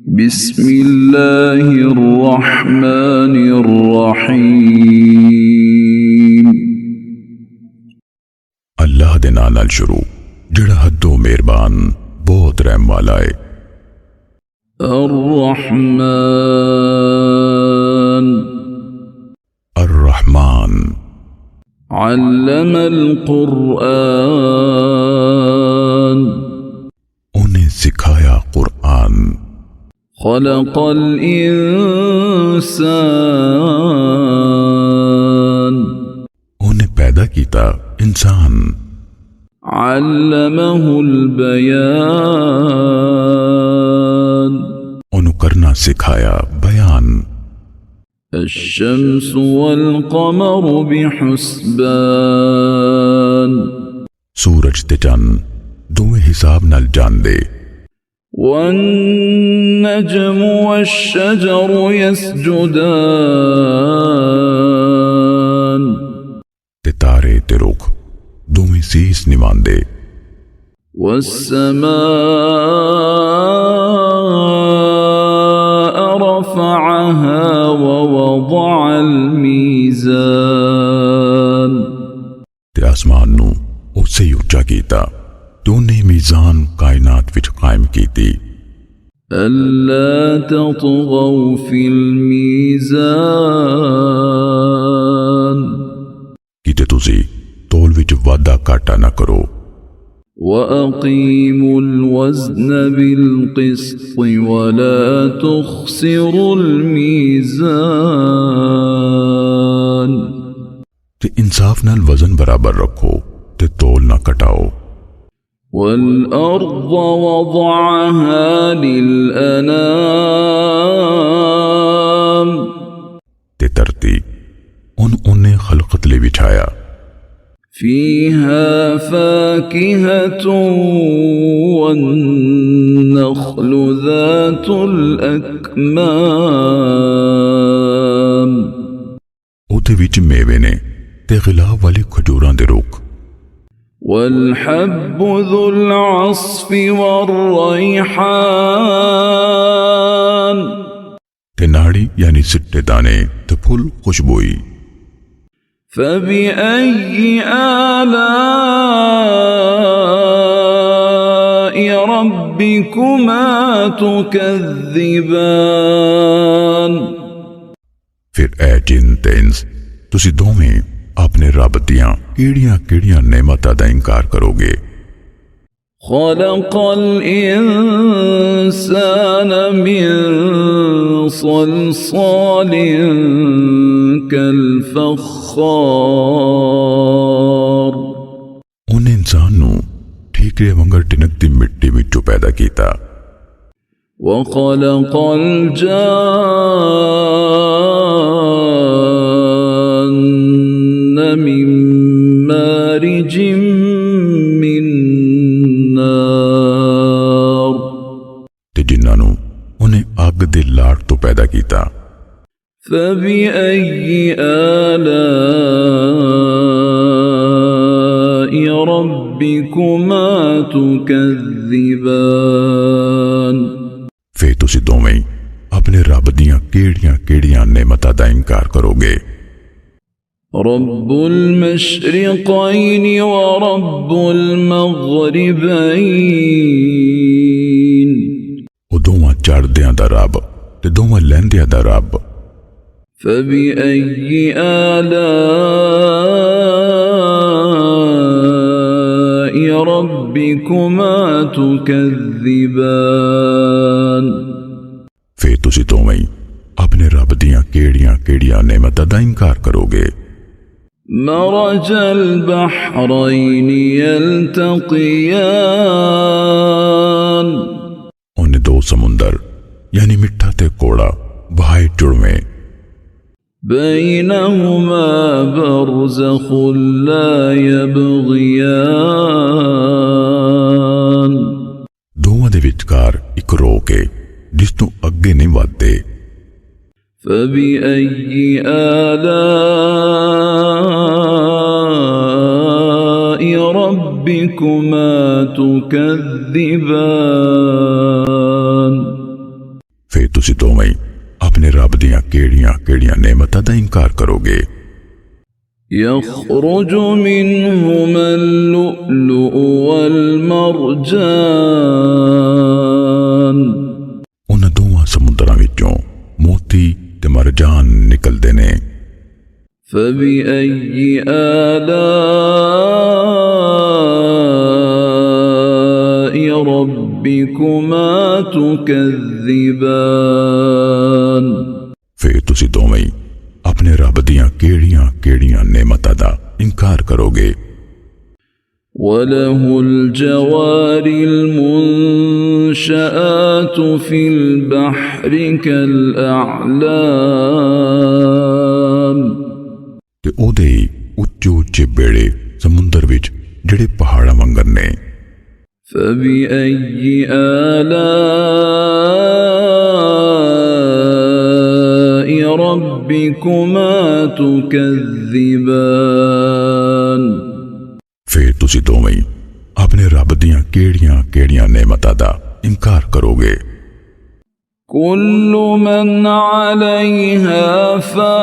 बिस्मिल्लाहिर्रहमानिर्रहीम। अल्लाह दे नाम नाल शुरू जिहड़ा हदों मेहरबान बहुत रहम वाला है। अर्रहमान अर्रहमान अल्लमल कुरआन उन्हें सिखाया कुरआन। खलक़ल इंसान उन्हें पैदा कीता इंसान। अल्लमहुल बयान उन्हें करना सिखाया बयान। अश्शम्सु वल क़मरु बिहुस्बान सूरज ते चंद दोवें हिसाब नाल जांदे। वन्नजमु वश्शजरु यसजुदान ते तारे ते रुख दोवें सीस निवांदे। वस्समाअ रफ़अहा ववदअल मीज़ान ते आसमान नू उससे ही उच्चा कीता ते उन्हें मीज़ान कायनात विच कायम कीती। अल्ला ततगौ फिल मीज़ान कीते तुसी तोल विच वादा घाटा ना करो। वअक़ीमुल वज़्न बिल क़िस्त वला तुख़्सिरुल मीज़ान ते इंसाफ नाल वजन बराबर रखो ते तोल ना कटाओ। वल अर्ज़ वज़अहा लिल अनाम ते धरती उन्हें खलकत ले बिछाया। फ़ीहा फ़ाकिहतुन वन्नख़्लु ज़ातुल अकमाम उते विच मेवे ने ते गिलाब वाले खजूरां दे रुख। वल्हब्बु ज़ुल अस्फ़ि वर्रैहान ते नाड़ी यानी सिट्टे दाने ते फुल खुशबोई। फ़बिअय्यि आलाइ रब्बिकुमा तुकज़्ज़िबान फिर ऐ जिन ते इंस तुसी दोवें अपने रब दियां केड़ियां नेमतां दा इनकार करोगे। खलक़ल इंसान मिन सलसालिन कल फ़ख़्ख़ार उन्हें इंसान नू ठीकरे वंगर टिनकदी मिट्टी विचों पैदा कीता। वख़लक़ल जान्न मिन मारिजिम मिन नार ते जिन्हां नू उन्हें अग दे लाट तो पैदा कीता। फ़बिअय्यि आलाइ रब्बिकुमा तुकज़्ज़िबान फिर तुसी दोवें अपने रब दियां केड़ियां नेमतां दा इनकार करोगे। रब्बुल मशरिक़ैनि व रब्बुल मग़रिबैन ओ दोवां चढ़दियां दा रब ते दोवां लैंदियां दा रब। फ़बिअय्यि आलाइ रब्बिकुमा तुकज़्ज़िबान फिर तुसी दोवें अपने रब दियां केड़ियां नेमतां दा इनकार करोगे। मरजल बहरैनि यल्तक़ियान उन्हें दो समुंदर यानी मिठा ते कोड़ा बहाए जुड़वें। बैनहुमा बरज़ख़ुन ला यबग़ियान दोवां दे विचकार इक रोक है जिस तों अगे नहीं वधदे। फ़बिअय्यि आलाइ रब्बिकुमा तुकज़्ज़िबान तुसी दोवें अपने रब दियां केड़ियां नेमतां दा इनकार करोगे। يخرج منهما اللؤلؤ والمرجان उन्हां दोवां समुद्रां विचों मोती ते मरजान निकलदे ने। فبأي آلاء ربكما تكذبان फिर तुसी दोवें अपने रब दियां केड़ियां नेमतां दा इनकार करोगे। وله الجوار المنشآت في البحر كالأعلام ते ओदे उच्चे बेड़े समुंदर विच जेड़े पहाड़ां वांगर ने। فبأي آلاء ربكما تكذبان फिर तुसी दोवें अपने रब दियां केड़ियां नेमतां दा इनकार करोगे। كل من عليها فان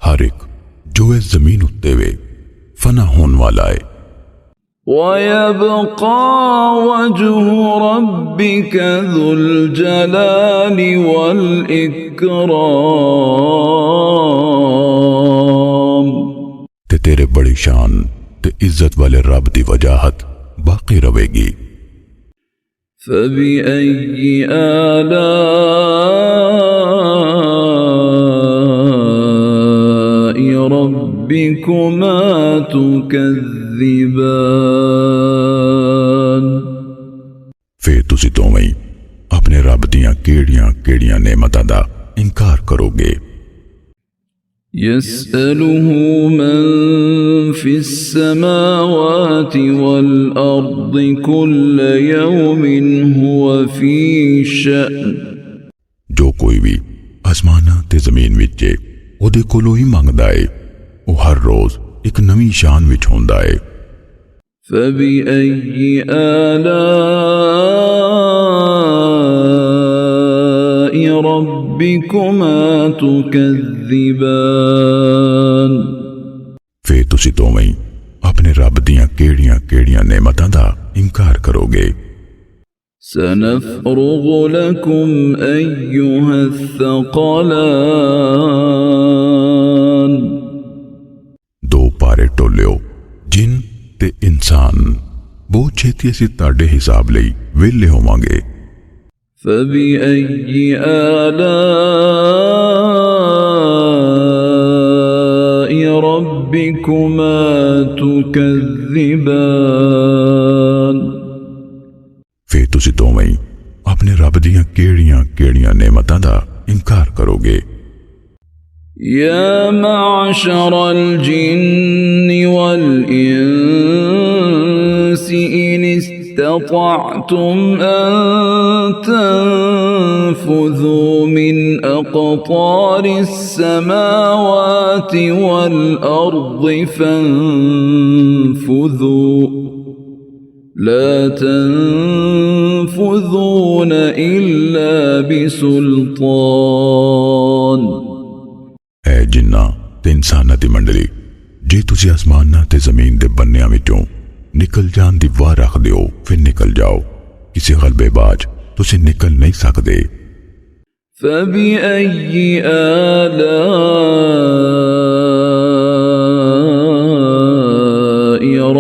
हर एक जो इस जमीन उत्ते वे फना होने वाला है। ويبقى وجه ربك ذو الجلال والإكرام ते तेरे बड़ी शान ते इज्जत वाले रब दी वजाहत बाकी रहेगी। فبأي آلاء ربكما تكذبان फिर तुसी दोवें अपने रब दियां केड़ियां नेमतां दा इनकार करोगे। يسأله من في السماوات والأرض كل يوم هو في شأن जो कोई भी आसमाना ते जमीन विच ओदे कोलों ही मंगदा है, वो हर रोज एक नवी शान विच होंदा है। فبأي آلاء ربكما تكذبان फिर तुसी दोवें अपने रब दियां केड़ियां नेमतां दा इनकार करोगे। سنفرغ لكم أيها الثقلان दो पारे टोलियो जिन ते इंसान बहुत छेती असीं ताड़े हिसाब लई वेले होवांगे। فبأي آلاء ربكما تكذبان फिर तुसी दोवें अपने रब दियां केड़ियां नेमतां दा इनकार करोगे। يا معشر الجن والإنس إن استطعتم أن تنفذوا من أقطار السماوات والأرض فانفذوا لا تنفذون إلا بسلطان ऐ जिन्ना ते इंसाना दी मंडली, जे तुसी आसमाना ते जमीन दे बन्नियां विचों निकल जान दी वाह रख दिओ फिर निकल जाओ, किसी गलबेबाज तुसी निकल नहीं सकदे। فبأي آلاء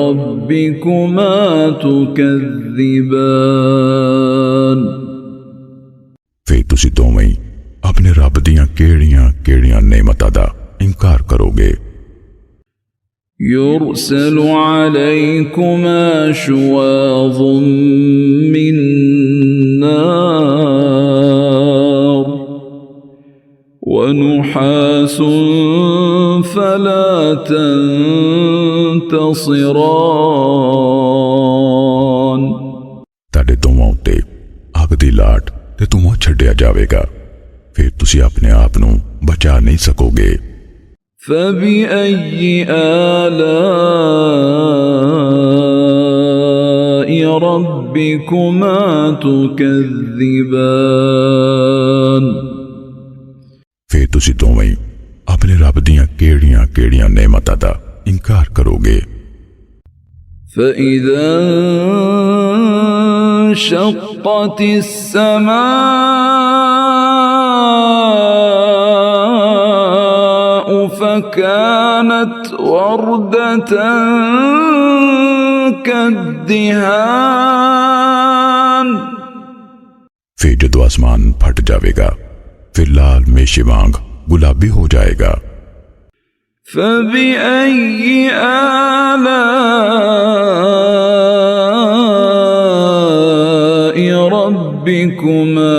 ربكما تكذبان फिर तुसी दोवें अपने रब दियां केड़ियां नेमतां दा इनकार करोगे। يرسل عليكما شواظ من نار ونحاس فلا تنتصران ताड़े दोवां उत्ते अग दी लाट ते धुआं छड्डिया जावेगा, फिर तुसी अपने आप नूं बचा नहीं सकोगे। فبأي آلاء ربكما تكذبان फिर तुसी दोवें अपने रब दियां केड़ियां केड़ियां नेमतां दा इनकार करोगे। فإذا انشقت السماء فكانت وردة كالدهان फिर जदों आसमान फट जाएगा फिर लाल मेशे वांग गुलाबी हो जाएगा। فبأي آلاء ربكما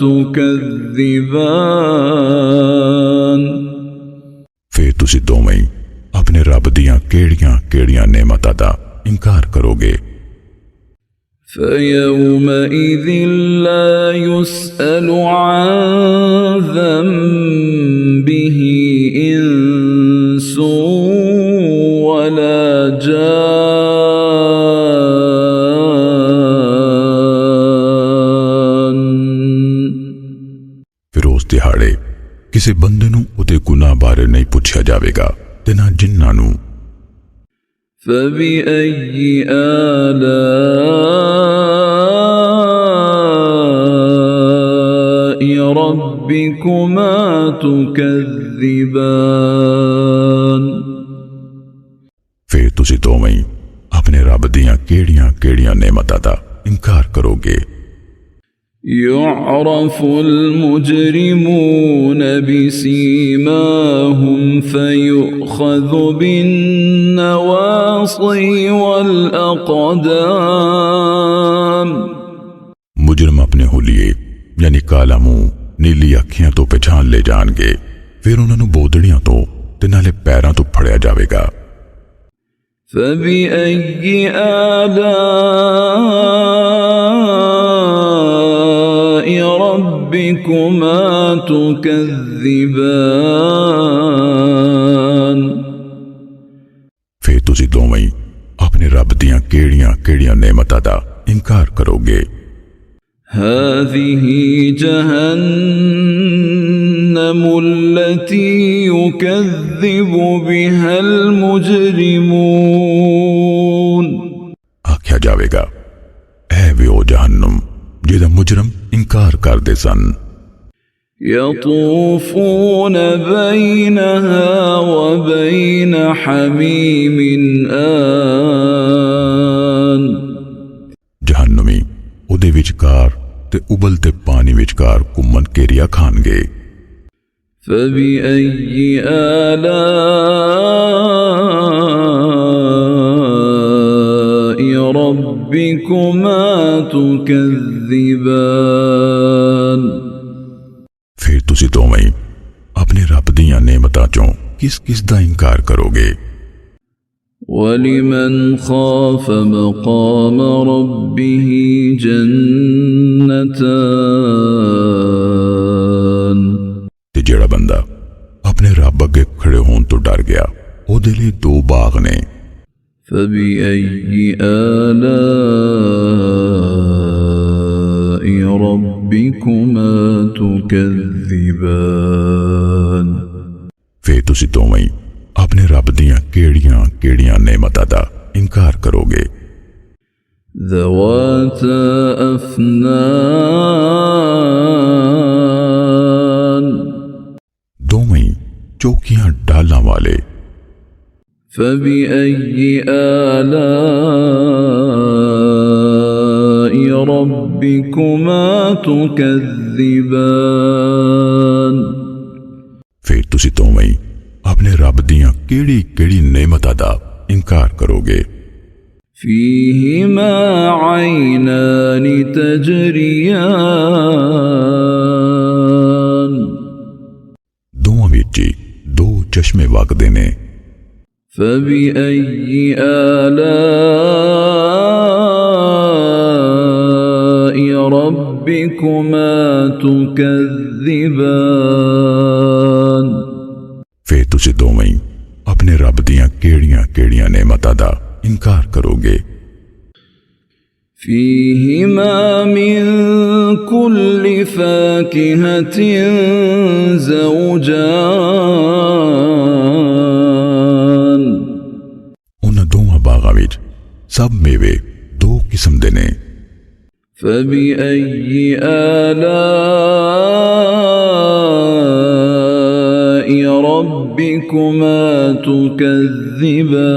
تكذبان फिर तुसी दोवें अपने रब दियां केड़ियां केड़ियां नेमतां दा इनकार करोगे। فيومئذ لا يسأل عن ذنبه إنس ولا جان फिर उस दिहाड़े किसी बंदे नूं उहदे गुनाह बारे नहीं पूछा जाएगा ते ना जिन्नां नूं। فبأي آلاء ربكما تكذبان फिर तुसी दोवें अपने रब दियां केड़ियां केड़ियां नेमतां दा इनकार करोगे। يعرف المجرمون بسيماهم فيؤخذ بالنواصي والأقدام मुजरम अपने हुलिये यानी काला मुंह नीली अखियां तो पहचान ले जाणगे फिर उन्होंने बोदड़ियां तो ते नाले पैरां तो फड़िया जाएगा। فبأي آلاء ربكما تكذبان फिर तुसी दोवें अपने रब दियां केड़ियां केड़ियां नेमतां दा इनकार करोगे। هذه جهنم التي يكذب بها المجرمون आख्या जाएगा ऐ वे ओ जहन्नुम जिहदा मुजरम इनकार करदे सन। يطوفون بينها وبين حميم آن जहन्नुमी उहदे विचकार ते उबलते पानी विचकार घुम्मन घेरिया खानगे। فبأي آلاء ربكما تكذبان फिर तुसी दोवें अपने रब दियां नेमतां चों किस किस दा इनकार करोगे। ولمن خاف مقام ربه جنتان ते जेड़ा बंदा अपने रब अगे खड़े होने तो डर गया ओदे लिए दो बाग ने। فبأي آلاء ربكما تكذبان फिर तुसी दोवें अपने रब दियां केड़ियां केड़ियां नेमतां दा इनकार करोगे। ذواتا أفنان दोवें चौकियां डालां वाले। فبأي آلاء ربكما تكذبان फिर तुसी दोवें अपने रब दियां केड़ी केड़ी नेमतां दा इनकार करोगे। فيهما عينان تجريان दोवां विच दो चश्मे वगदे ने। فبأي آلاء ربكما تكذبان फिर तुसी दोवें अपने रब दियां केड़ियां केड़ियां नेमतां दा इनकार करोगे। فيهما من كل فاكهة زوجان उन्हां दोवां बागां विच सब मेवे दो किस्म दे ने। فبأي آلاء ربكما تكذبان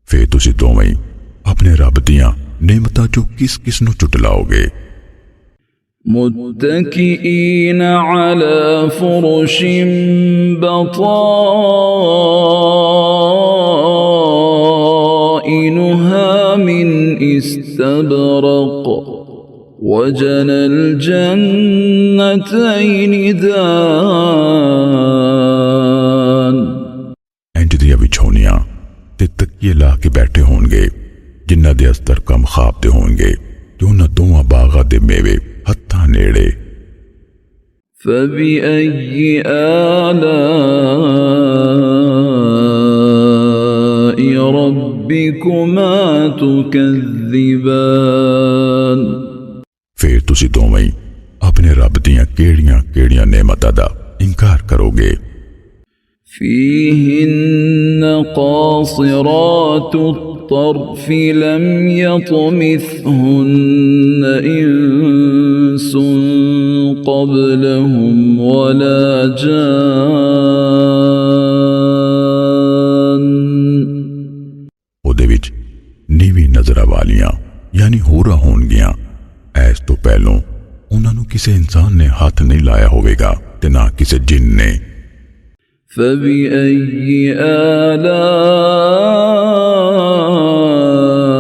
फिर तुसी दोवें अपने रब दियां नेमतां चों किस किस नूं चुटलाओगे। متكئين على فرش بطائنها من استبرق وجنى الجنتين دان इंज दियां विछौनियां ते तकिए ला के बैठे होणगे जिन्हां दे अस्तर कम खाब दे होणगे ते उन्हां दोवां बागां दे मेवे हत्थां नेड़े। فبأي آلاء ربكما تكذبان फिर तुसी दोवें अपने रब दियां केड़ियां केड़ियां नेमतां दा इनकार करोगे। فيهن قاصرات الطرف لم يطمثهن إنس قبلهم ولا جان ਉਹਦੇ ਵਿੱਚ ਨੀਵੀਂ ਨਜ਼ਰਾਂ ਵਾਲੀਆਂ यानी ਹੋਰਾਂ ਹੋਣਗੀਆਂ। ਐਸ ਤੋਂ ਪਹਿਲੋਂ ਉਹਨਾਂ ਨੂੰ ਕਿਸੇ ਇਨਸਾਨ ਨੇ ਹੱਥ ਨਹੀਂ ਲਾਇਆ ਹੋਵੇਗਾ ਤੇ ਨਾ ਕਿਸੇ ਜਿੰਨ ਨੇ। فبأي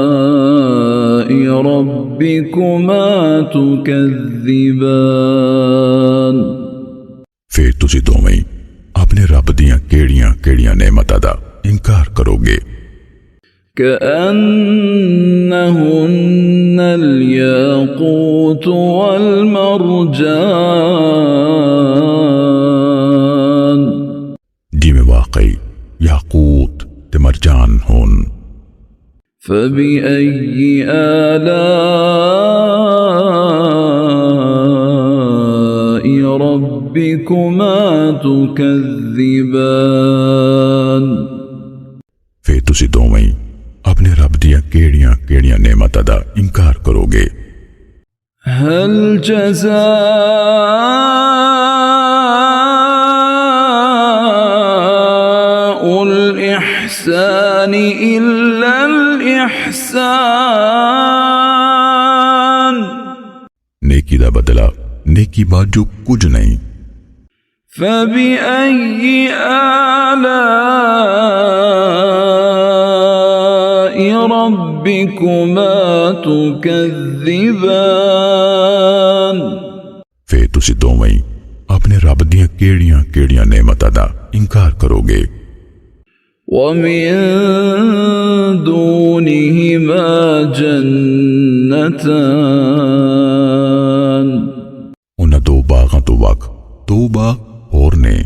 آلاء ربكما تكذبان फिर तुसी दोवें अपने रब दियां केड़ियां केड़ियां नेमतां दा इनकार करोगे। كأنهن الياقوت والمرجان जिवें वाकई याकूत ते मरजान होन। فبأي آلاء ربكما تكذبان फिर तुसी दोवें अपने रब दियां केड़ियां केड़ियां नेमतां दा इनकार करोगे। هل جزاء الإحسان إلا الإحسان नेकी दा बदला नेकी बाजू कुछ नहीं। فبأي آلاء ربكما تكذبان फिर तुसी दोवें अपने रब दियां केड़ियां केड़ियां नेमतां दा इनकार करोगे। ومن دونهما جنتان उन्हां दो बागां तो वख दो बाग होर ने।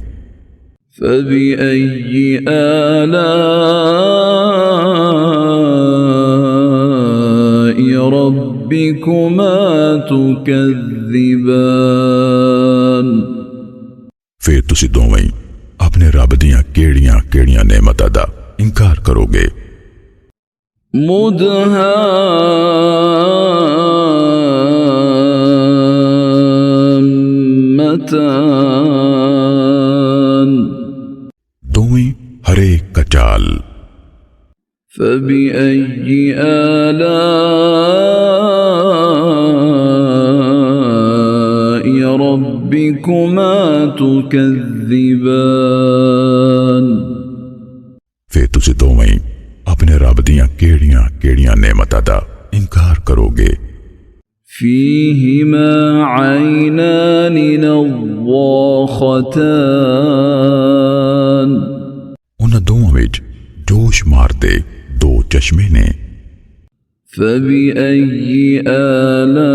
فبأي آلاء ربكما تكذبان फिर तुसी दोवें अपने रब दियां केड़ियां केड़ियां नेमतां दा इनकार करोगे। مدهامتان दोवें हरे कचाल। فبأي آلاء ربكما تكذبان फिर तुसी दोवें अपने रब दियां केड़ियां केड़ियां नेमतां दा इनकार करोगे। فيهما عينان نضاختان उन्हां दोवां विच जोश मारदे दो चश्मे ने। فبأي آلاء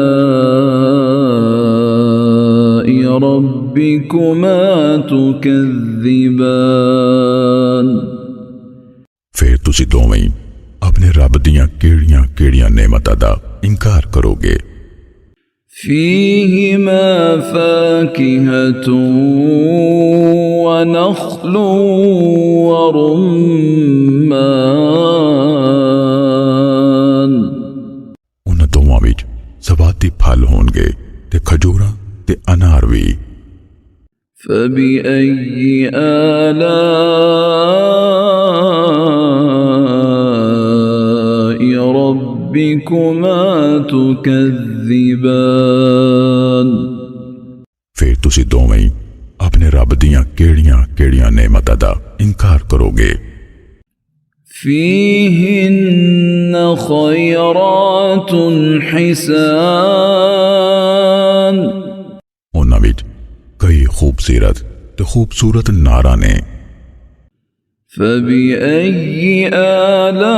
ربكما تكذبان फिर तुसी दोवें अपने रब दियां केड़ियां केड़ियां नेमतां दा इनकार करोगे। فيهما فاكهة ونخل ورمان उन्हां दोवां विच सवाती फल होणगे ते खजूरां ते अनार भी। فبأي آلاء ربكما تكذبان फिर तुसी दोवें ही अपने रब दियां केड़ियां केड़ियां नेमतां दा इनकार करोगे। فيهن خيرات حسان उन्हां विच कई खूबसूरत ते खूबसूरत नारा ने। فبأي آلاء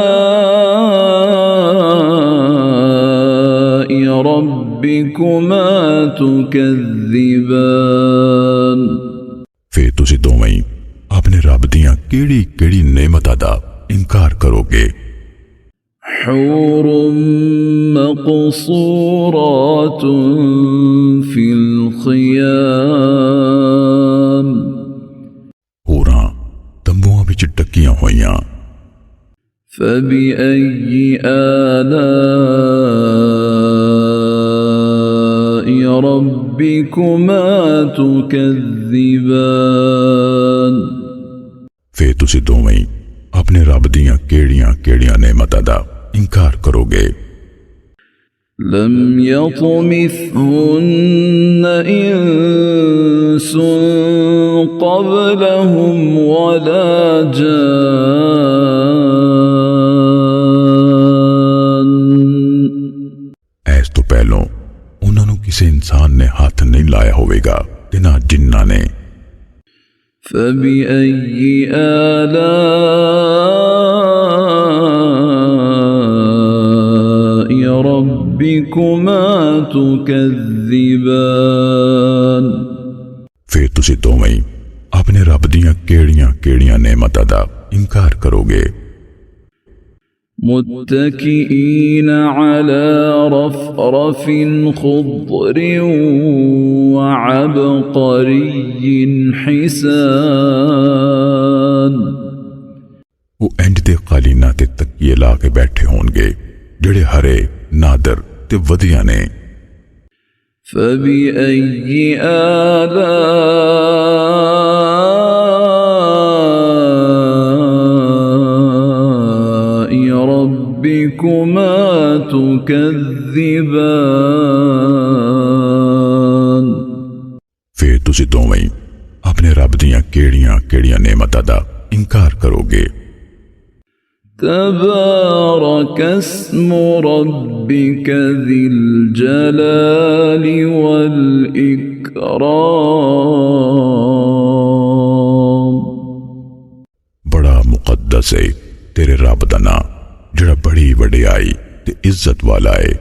ربكما تكذبان फिर तुसी दोवें ही अपने रब दियां केड़ी केड़ी नेमतां दा इनकार करोगे। حور مقصورات في الخيام होरां तंबुआं विच टकियां होइयां। فبأي آلاء ربكما تكذبان फिर तुसी दोवें ही अपने रब दियां केड़ियां केड़ियां नेमतां दा इनकार करोगे। لم يطمثهن إنس قبلهم ولا جان ऐस तो पहलों उन्हां नूं किसी इंसान ने हाथ नहीं लाया होवेगा ते ना जिन्ना ने। فبأي آلاء ربكما تكذبان फिर तुसी दोवें ही अपने रब दियां केड़ियां केड़ियां नेमतां दा इनकार करोगे। متكئين على رفرف خضر وعبقري حسان वो इंज दे कालीना ते तकिए ला के बैठे होणगे जेड़े हरे नादर ते वधिया ने। فبأي آلاء ربكما تكذبان फिर तुसी दोवें ही अपने रब दियां केड़ियां केड़ियां नेमतां दा इनकार करोगे। تبارك اسم ربك ذي الجلال والإكرام बड़ा मुकद्दस है तेरे रब दा नां जेड़ा बड़ी वडियाई ते इज्जत वाला है।